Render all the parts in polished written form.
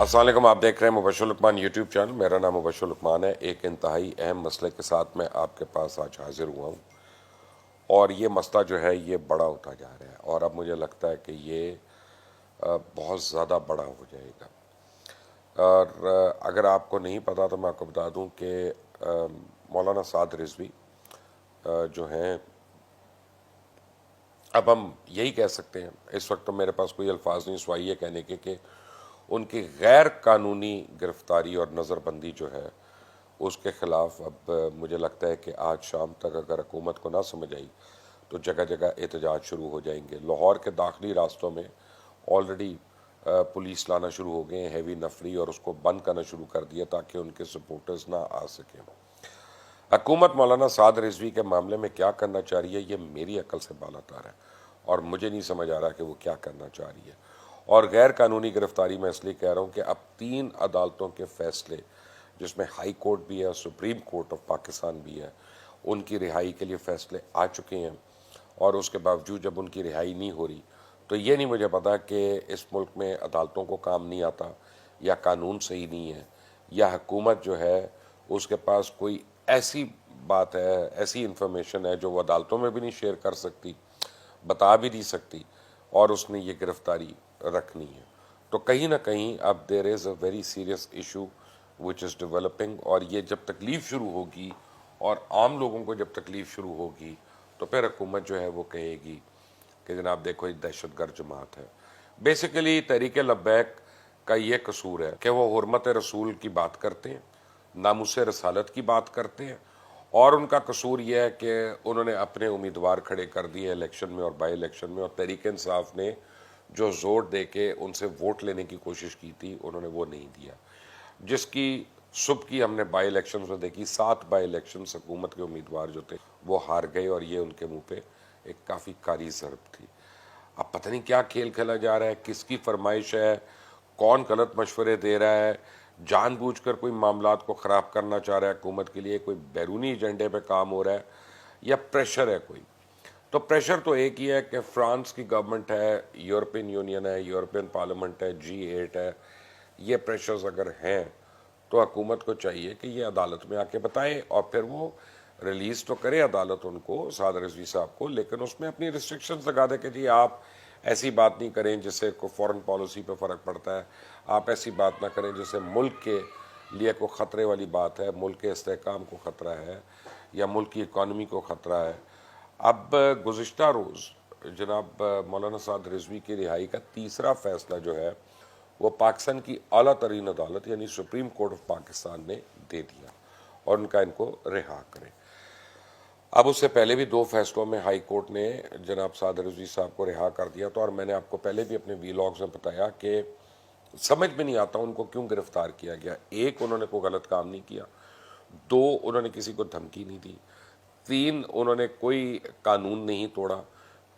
السلام علیکم، آپ دیکھ رہے ہیں مبشر لقمان یوٹیوب چینل۔ میرا نام مبشر لقمان ہے۔ ایک انتہائی اہم مسئلے کے ساتھ میں آپ کے پاس آج حاضر ہوا ہوں، اور یہ مسئلہ جو ہے یہ بڑا ہوتا جا رہا ہے، اور اب مجھے لگتا ہے کہ یہ بہت زیادہ بڑا ہو جائے گا۔ اور اگر آپ کو نہیں پتا تو میں آپ کو بتا دوں کہ مولانا سعد رضوی جو ہیں، اب ہم یہی کہہ سکتے ہیں، اس وقت تو میرے پاس کوئی الفاظ نہیں سوائے یہ کہنے کے کہ ان کی غیر قانونی گرفتاری اور نظر بندی جو ہے اس کے خلاف اب مجھے لگتا ہے کہ آج شام تک اگر حکومت کو نہ سمجھ آئی تو جگہ جگہ احتجاج شروع ہو جائیں گے۔ لاہور کے داخلی راستوں میں آلریڈی پولیس لانا شروع ہو گئے ہیں، ہیوی نفری، اور اس کو بند کرنا شروع کر دیا تاکہ ان کے سپورٹرز نہ آ سکیں۔ حکومت مولانا سعد رضوی کے معاملے میں کیا کرنا چاہ رہی ہے یہ میری عقل سے بالا تر ہے، اور مجھے نہیں سمجھ آ رہا کہ وہ کیا کرنا چاہ رہی ہے۔ اور غیر قانونی گرفتاری میں اس لیے کہہ رہا ہوں کہ اب 3 عدالتوں کے فیصلے، جس میں ہائی کورٹ بھی ہے، سپریم کورٹ آف پاکستان بھی ہے، ان کی رہائی کے لیے فیصلے آ چکے ہیں، اور اس کے باوجود جب ان کی رہائی نہیں ہو رہی تو یہ نہیں مجھے پتا کہ اس ملک میں عدالتوں کو کام نہیں آتا، یا قانون صحیح نہیں ہے، یا حکومت جو ہے اس کے پاس کوئی ایسی بات ہے، ایسی انفارمیشن ہے جو وہ عدالتوں میں بھی نہیں شیئر کر سکتی، بتا بھی نہیں سکتی، اور اس نے یہ گرفتاری رکھنی ہے۔ تو کہیں نہ کہیں اب there is a very serious issue which is developing, اور یہ جب تکلیف شروع ہوگی اور عام لوگوں کو جب تکلیف شروع ہوگی تو پھر حکومت جو ہے وہ کہے گی کہ جناب دیکھو یہ دہشت گرد جماعت ہے۔ بیسیکلی تحریک لبیک کا یہ قصور ہے کہ وہ حرمت رسول کی بات کرتے ہیں، ناموس رسالت کی بات کرتے ہیں، اور ان کا قصور یہ ہے کہ انہوں نے اپنے امیدوار کھڑے کر دیے الیکشن میں اور بائی الیکشن میں، اور تحریک انصاف نے جو زور دے کے ان سے ووٹ لینے کی کوشش کی تھی انہوں نے وہ نہیں دیا، جس کی صبح کی ہم نے بائی الیکشنز میں دیکھی 7 بائی الیکشنز حکومت کے امیدوار جو تھے وہ ہار گئے، اور یہ ان کے منہ پہ ایک کافی کاری ضرب تھی۔ اب پتہ نہیں کیا کھیل کھیلا جا رہا ہے، کس کی فرمائش ہے، کون غلط مشورے دے رہا ہے، جان بوجھ کر کوئی معاملات کو خراب کرنا چاہ رہا ہے حکومت کے لیے، کوئی بیرونی ایجنڈے پہ کام ہو رہا ہے، یا پریشر ہے کوئی۔ تو پریشر تو ایک ہی ہے کہ فرانس کی گورنمنٹ ہے، یورپین یونین ہے، یورپین پارلیمنٹ ہے، G8 ہے، یہ پریشرز اگر ہیں تو حکومت کو چاہیے کہ یہ عدالت میں آ کے بتائے، اور پھر وہ ریلیز تو کرے عدالت ان کو، سعد رضوی صاحب کو، لیکن اس میں اپنی ریسٹرکشنز لگا دے کہ جی آپ ایسی بات نہیں کریں جس سے کوئی فورن پالیسی پہ فرق پڑتا ہے، آپ ایسی بات نہ کریں جس سے ملک کے لیے کوئی خطرے والی بات ہے، ملک کے استحکام کو خطرہ ہے، یا ملک کی اکانومی کو خطرہ ہے۔ اب گزشتہ روز جناب مولانا سعد رضوی کی رہائی کا تیسرا فیصلہ جو ہے وہ پاکستان کی اعلیٰ ترین عدالت یعنی سپریم کورٹ آف پاکستان نے دے دیا، اور ان کا ان کو رہا کرے۔ اب اس سے پہلے بھی 2 فیصلوں میں ہائی کورٹ نے جناب سعد رضوی صاحب کو رہا کر دیا تھا، اور میں نے آپ کو پہلے بھی اپنے ویلاگز میں بتایا کہ سمجھ میں نہیں آتا ان کو کیوں گرفتار کیا گیا۔ ایک، انہوں نے کوئی غلط کام نہیں کیا، 2، انہوں نے کسی کو دھمکی نہیں دی، 3، انہوں نے کوئی قانون نہیں توڑا،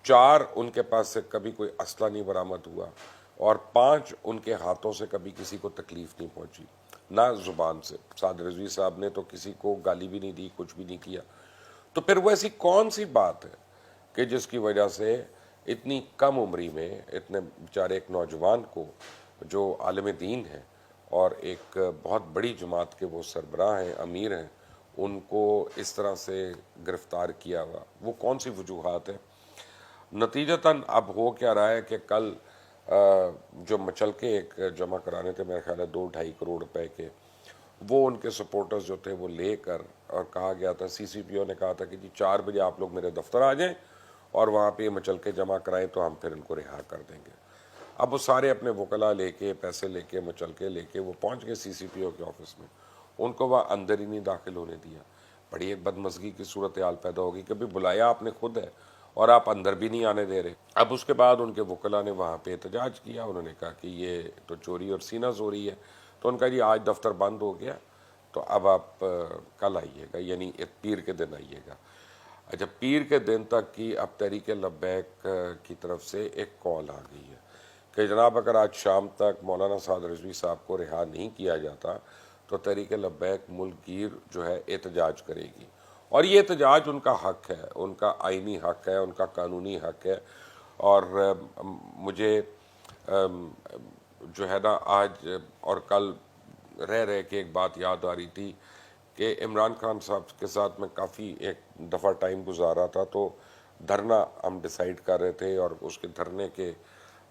4، ان کے پاس سے کبھی کوئی اسلحہ نہیں برآمد ہوا، اور 5، ان کے ہاتھوں سے کبھی کسی کو تکلیف نہیں پہنچی، نہ زبان سے۔ سعد رضوی صاحب نے تو کسی کو گالی بھی نہیں دی، کچھ بھی نہیں کیا۔ تو پھر وہ ایسی کون سی بات ہے کہ جس کی وجہ سے اتنی کم عمری میں اتنے بیچارے ایک نوجوان کو جو عالم دین ہیں اور ایک بہت بڑی جماعت کے وہ سربراہ ہیں، امیر ہیں، ان کو اس طرح سے گرفتار کیا ہوا؟ وہ کون سی وجوہات ہیں؟ نتیجتاً اب ہو کیا رہا ہے کہ کل جو مچلکے ایک جمع کرانے تھے میرے خیال ہے 2-2.5 کروڑ روپے کے، وہ ان کے سپورٹرز جو تھے وہ لے کر، اور کہا گیا تھا، CCPO نے کہا تھا کہ جی 4 بجے آپ لوگ میرے دفتر آ جائیں اور وہاں پہ یہ مچلکے جمع کرائیں تو ہم پھر ان کو رہا کر دیں گے۔ اب وہ سارے اپنے وکلا لے کے، پیسے لے کے، مچلکے لے کے وہ پہنچ گئے CCPO کے آفس میں، ان کو وہ اندر ہی نہیں داخل ہونے دیا۔ بڑی ایک بدمزگی کی صورتحال پیدا ہوگی کہ بھی بلایا آپ نے خود ہے اور آپ اندر بھی نہیں آنے دے رہے۔ اب اس کے بعد ان کے وکلا نے وہاں پہ احتجاج کیا، انہوں نے کہا کہ یہ تو چوری اور سینہ زوری ہے، تو ان کا جی آج دفتر بند ہو گیا، تو اب آپ کل آئیے گا، یعنی پیر کے دن آئیے گا۔ اچھا، پیر کے دن تک کی اب تحریک لبیک کی طرف سے ایک کال آ گئی ہے کہ جناب اگر آج شام تک مولانا سعد رضوی صاحب کو رہا نہیں کیا جاتا تو تحریک لبیک ملک گیر جو ہے احتجاج کرے گی، اور یہ احتجاج ان کا حق ہے، ان کا آئینی حق ہے، ان کا قانونی حق ہے۔ اور مجھے جو ہے نا آج اور کل رہ کے ایک بات یاد آ رہی تھی کہ عمران خان صاحب کے ساتھ میں کافی ایک دفعہ ٹائم گزارا تھا، تو دھرنا ہم ڈیسائیڈ کر رہے تھے اور اس کے دھرنے کے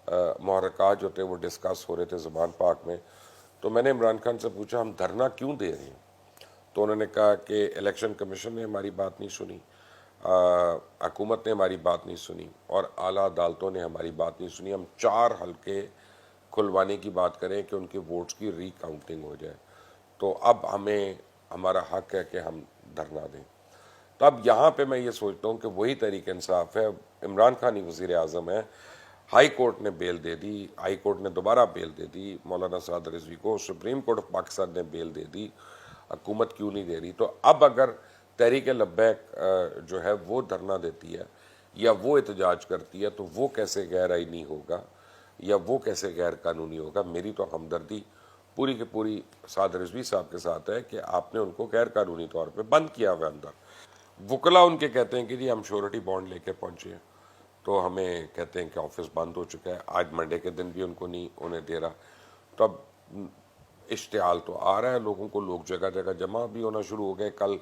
محرکات جو تھے وہ ڈسکس ہو رہے تھے زبان پاک میں. تو میں نے عمران خان سے پوچھا ہم دھرنا کیوں دے رہے ہیں؟ تو انہوں نے کہا کہ الیکشن کمیشن نے ہماری بات نہیں سنی، حکومت نے ہماری بات نہیں سنی، اور اعلیٰ عدالتوں نے ہماری بات نہیں سنی. ہم 4 حلقے کھلوانے کی بات کریں کہ ان کے ووٹس کی ری کاؤنٹنگ ہو جائے، تو اب ہمیں ہمارا حق ہے کہ ہم دھرنا دیں. تو اب یہاں پہ میں یہ سوچتا ہوں کہ وہی تحریک انصاف ہے. عمران خان ہی وزیر اعظم ہے، ہائی کورٹ نے بیل دے دی، ہائی کورٹ نے دوبارہ بیل دے دی مولانا سعد رضوی کو، سپریم کورٹ آف پاکستان نے بیل دے دی، حکومت کیوں نہیں دے رہی؟ تو اب اگر تحریک لبیک جو ہے وہ دھرنا دیتی ہے یا وہ احتجاج کرتی ہے تو وہ کیسے غیر آئینی ہوگا یا وہ کیسے غیر قانونی ہوگا؟ میری تو ہمدردی پوری کی پوری سعد رضوی صاحب کے ساتھ ہے کہ آپ نے ان کو غیر قانونی طور پہ بند کیا ہوا اندر. وکلا ان کے کہتے ہیں کہ جی ہم شورٹی بانڈ لے کے پہنچے ہیں، تو ہمیں کہتے ہیں کہ آفس بند ہو چکا ہے، آج منڈے کے دن بھی ان کو نہیں انہیں دے رہا. تو اب اشتعال تو آ رہا ہے لوگوں کو، لوگ جگہ جگہ جمع بھی ہونا شروع ہو گئے. کل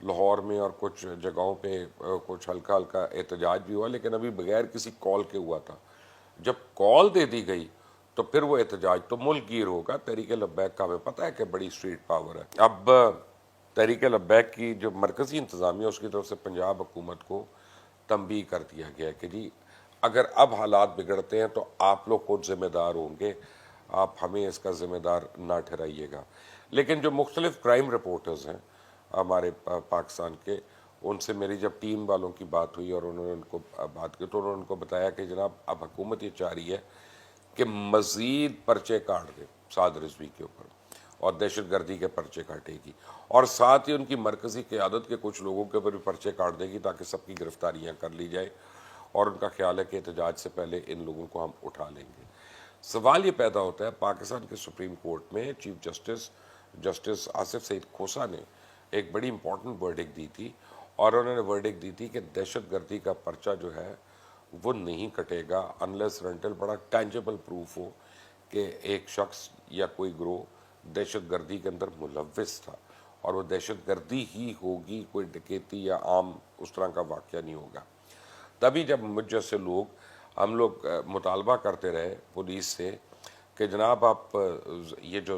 لاہور میں اور کچھ جگہوں پہ کچھ ہلکا ہلکا احتجاج بھی ہوا، لیکن ابھی بغیر کسی کال کے ہوا تھا. جب کال دے دی گئی تو پھر وہ احتجاج تو ملک گیر ہوگا. تحریک لبیک کا ہمیں پتہ ہے کہ بڑی اسٹریٹ پاور ہے. اب تحریک لبیک کی جو مرکزی انتظامیہ اس کی طرف سے پنجاب حکومت کو تنبیہ کر دیا گیا کہ جی اگر اب حالات بگڑتے ہیں تو آپ لوگ خود ذمہ دار ہوں گے، آپ ہمیں اس کا ذمہ دار نہ ٹھہرائیے گا. لیکن جو مختلف کرائم رپورٹرز ہیں ہمارے پاکستان کے، ان سے میری جب ٹیم والوں کی بات ہوئی اور انہوں نے ان کو بات کی تو انہوں نے ان کو بتایا کہ جناب اب حکومت یہ چاہ رہی ہے کہ مزید پرچے کاٹ دے سعد رضوی کے اوپر اور دہشت گردی کے پرچے کاٹے گی، اور ساتھ ہی ان کی مرکزی قیادت کے کچھ لوگوں کے اوپر بھی پرچے کاٹ دے گی تاکہ سب کی گرفتاریاں کر لی جائے. اور ان کا خیال ہے کہ احتجاج سے پہلے ان لوگوں کو ہم اٹھا لیں گے. سوال یہ پیدا ہوتا ہے، پاکستان کے سپریم کورٹ میں چیف جسٹس آصف سعید کھوسہ نے ایک بڑی امپورٹنٹ ورڈکٹ دی تھی، اور انہوں نے ورڈکٹ دی تھی کہ دہشت گردی کا پرچہ جو ہے وہ نہیں کٹے گا انلیس رنٹل بڑا ٹینجبل پروف ہو کہ ایک شخص یا کوئی گروہ دہشت گردی کے اندر ملوث تھا، اور وہ دہشت گردی ہی ہوگی، کوئی ڈکیتی یا عام اس طرح کا واقعہ نہیں ہوگا. تبھی جب مجھ جیسے ہم لوگ مطالبہ کرتے رہے پولیس سے کہ جناب آپ یہ جو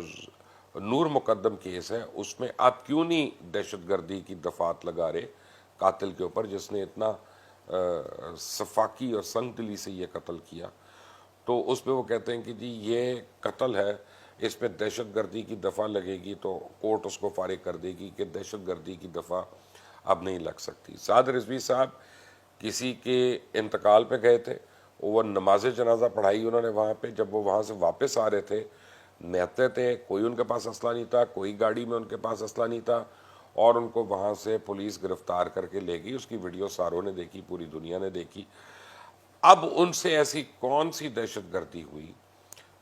نور مقدم کیس ہے اس میں آپ کیوں نہیں دہشت گردی کی دفعات لگا رہے قاتل کے اوپر جس نے اتنا صفاقی اور سنگ دلی سے یہ قتل کیا. تو اس پہ وہ کہتے ہیں کہ جی یہ قتل ہے، اس پہ دہشت گردی کی دفعہ لگے گی تو کورٹ اس کو فارغ کر دے گی کہ دہشت گردی کی دفعہ اب نہیں لگ سکتی. سعد رضوی صاحب کسی کے انتقال پہ گئے تھے، وہ نماز جنازہ پڑھائی انہوں نے وہاں پہ. جب وہ وہاں سے واپس آ رہے تھے نہتے تھے، کوئی ان کے پاس اسلحہ نہیں تھا، کوئی گاڑی میں ان کے پاس اسلحہ نہیں تھا، اور ان کو وہاں سے پولیس گرفتار کر کے لے گئی. اس کی ویڈیو ساروں نے دیکھی، پوری دنیا نے دیکھی. اب ان سے ایسی کون سی دہشت گردی ہوئی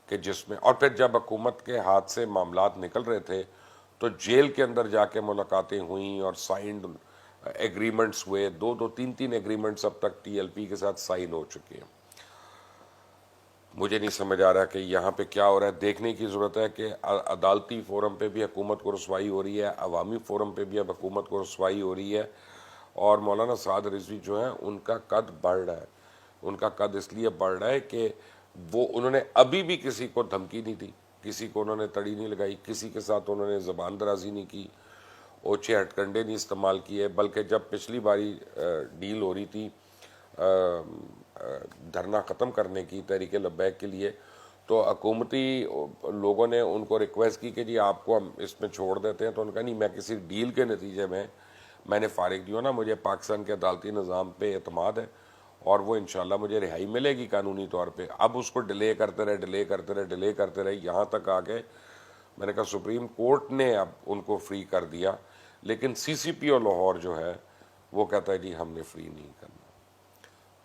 کہ جس میں، اور پھر جب حکومت کے ہاتھ سے معاملات نکل رہے تھے تو جیل کے اندر جا کے ملاقاتیں ہوئیں اور سائنڈ ایگریمنٹس ہوئے، 2-3 ایگریمنٹس اب تک ٹی ایل پی کے ساتھ سائن ہو چکے ہیں. مجھے نہیں سمجھ آ رہا کہ یہاں پہ کیا ہو رہا ہے. دیکھنے کی ضرورت ہے کہ عدالتی فورم پہ بھی حکومت کو رسوائی ہو رہی ہے، عوامی فورم پہ بھی اب حکومت کو رسوائی ہو رہی ہے. اور مولانا سعد رضوی جو ہیں ان کا قد بڑھ رہا ہے. ان کا قد اس لیے بڑھ رہا ہے کہ انہوں نے ابھی بھی کسی کو دھمکی نہیں دی، کسی کو انہوں نے تڑی نہیں لگائی، کسی کے ساتھ انہوں نے زبان درازی نہیں کی، اوچھے ہٹ کنڈے نہیں استعمال کیے. بلکہ جب پچھلی باری ڈیل ہو رہی تھی دھرنا ختم کرنے کی تحریک لبیک کے لیے، تو حکومتی لوگوں نے ان کو ریکویسٹ کی کہ جی آپ کو ہم اس میں چھوڑ دیتے ہیں. تو ان کا نہیں، میں کسی ڈیل کے نتیجے میں نے فارغ دیا نا، مجھے پاکستان کے عدالتی نظام پہ اعتماد ہے اور وہ انشاءاللہ مجھے رہائی ملے گی قانونی طور پہ. اب اس کو ڈیلے کرتے رہے یہاں تک آ گئے. میں نے کہا سپریم کورٹ نے اب ان کو فری کر دیا، لیکن سی سی پی او لاہور جو ہے وہ کہتا ہے جی ہم نے فری نہیں کرنا.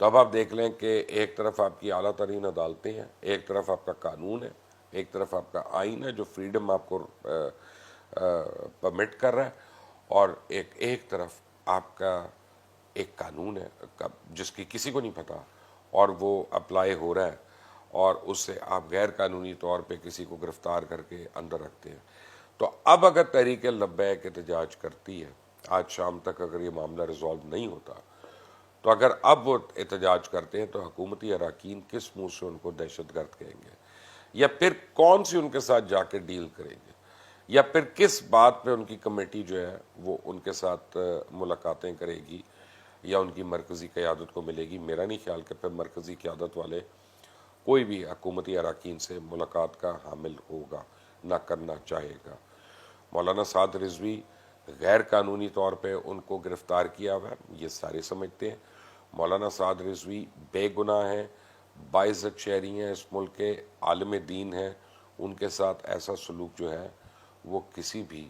تو اب آپ دیکھ لیں کہ ایک طرف آپ کی اعلیٰ ترین عدالتیں ہیں، ایک طرف آپ کا قانون ہے، ایک طرف آپ کا آئین ہے جو فریڈم آپ کو پرمٹ کر رہا ہے، اور ایک طرف آپ کا ایک قانون ہے جس کی کسی کو نہیں پتہ اور وہ اپلائی ہو رہا ہے. اور اس سے آپ غیر قانونی طور پہ کسی کو گرفتار کر کے اندر رکھتے ہیں. تو اب اگر تحریک لبیک احتجاج کرتی ہے، آج شام تک اگر یہ معاملہ ریزالو نہیں ہوتا، تو اگر اب وہ احتجاج کرتے ہیں تو حکومتی اراکین کس منہ سے ان کو دہشت گرد کہیں گے، یا پھر کون سی ان کے ساتھ جا کے ڈیل کریں گے، یا پھر کس بات پہ ان کی کمیٹی جو ہے وہ ان کے ساتھ ملاقاتیں کرے گی یا ان کی مرکزی قیادت کو ملے گی. میرا نہیں خیال کہ پھر مرکزی قیادت والے کوئی بھی حکومتی اراکین سے ملاقات کا حامل ہوگا، نہ کرنا چاہے گا. مولانا سعد رضوی غیر قانونی طور پہ ان کو گرفتار کیا ہوا ہے، یہ سارے سمجھتے ہیں. مولانا سعد رضوی بے گناہ ہیں، باعزت شہری ہیں، اس ملک کے عالم دین ہیں. ان کے ساتھ ایسا سلوک جو ہے وہ کسی بھی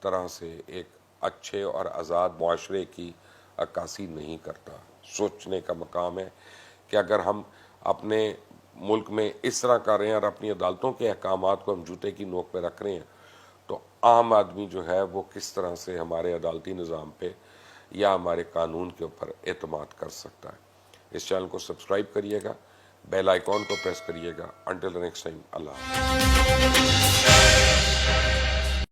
طرح سے ایک اچھے اور آزاد معاشرے کی عکاسی نہیں کرتا. سوچنے کا مقام ہے کہ اگر ہم اپنے ملک میں اس طرح کر رہے ہیں اور اپنی عدالتوں کے احکامات کو ہم جوتے کی نوک پہ رکھ رہے ہیں، تو عام آدمی جو ہے وہ کس طرح سے ہمارے عدالتی نظام پہ یا ہمارے قانون کے اوپر اعتماد کر سکتا ہے. اس چینل کو سبسکرائب کریے گا، بیل آئیکن کو پریس کریے گا. انٹل نیکسٹ ٹائم، اللہ حافظ.